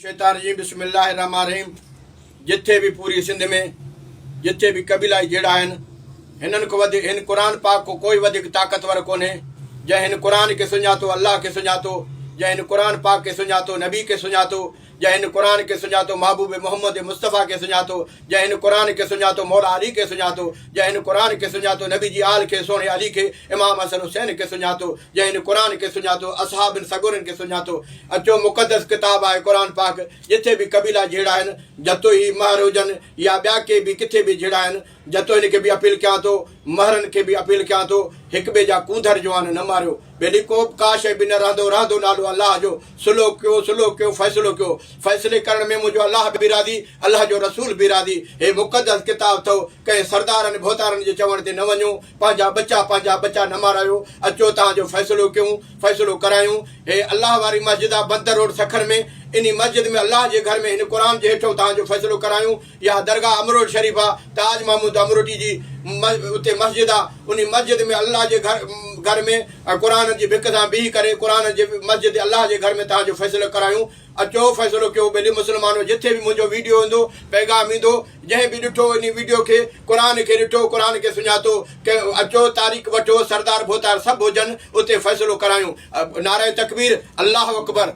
शैतान जी बिस्मिल्लाहिर्रहमानिर्रहीम। जिथे भी पूरी सिंध में जिथे भी कबीला जड़ा आहिनि हिननि को हिन क़ुरान पाक को कोई वधिक ताक़तवर कोन्हे। जंहिं हिन क़ुरान के सुञातो अल्लाह के सुञातो, जंहिं हिन क़ुरान पाक के सुञातो नबी के सुञातो, जंहिं हिन क़ुरान के सुञातो महबूब मोहम्मद मुस्तफ़ा के सुञातो, जंहिं हिन क़ुरान के सुञातो मौला अली के सुञातो, जंहिं हिन क़ुरान के सुञातो नबी जी आल के सोने अली के इमाम हसन हुसैन के सुञातो, जंहिं हिन क़ुरान के सुञातो असहाबिन सगुरन के सुञातो। अचो मुक़दस किताब आहे क़ुरान पाक। जिथे भी कबीला जहिड़ा आहिनि, जतो ही महर हुजनि या ॿिया के भी किथे भी जहिड़ा आहिनि, जतो हिन खे बि अपील कयां थो, महरनि खे बि अपील कयां थो, हिक ॿिए जा कूंधर जवान न मारियो। बेली को का शइ बि न रहंदो नालो अल्लाह जो। सुलो कयो फ़ैसिले करण में मुंहिंजो अल्लाह बि राज़ी, अल्लाह जो रसूल बि राज़ी। हे मुक़दस किताब अथव। कंहिं सरदारनि भोतारनि जे चवण ते न वञो, पंहिंजा बच्चा न मारायो। अचो तव्हांजो फ़ैसिलो करायूं। हे अल्लाह वारी मस्जिद आहे बंदर रोड सखर में। इन मस्जिद में अल्लाह जे घर में हिन क़ुरान जे हेठो तव्हांजो फ़ैसिलो करायूं। या दरगाह अमरोड शरीफ़ आहे, ताज महमूद अमरोटी जी उते मस्जिद आहे। उन मस्जिद में अल्लाह जे घर में क़ुरान जी भिक सां बीह करे क़ुरान जे मस्जिद अल्लाह जे घर में तव्हांजो फ़ैसिलो करायूं। अचो फ़ैसिलो कयो। बेली मुस्लमानो, जिथे भी मुंहिंजो वीडियो ईंदो, पैगाम ईंदो, जंहिं बि ॾिठो इन वीडियो खे, क़ुरान खे ॾिठो, क़ुरान खे सुञातो, अचो तारीख़ वठो, सरदार भोतार सभु हुजनि, उते फ़ैसिलो करायूं। नारे तकबीर, अल्लाह अकबर।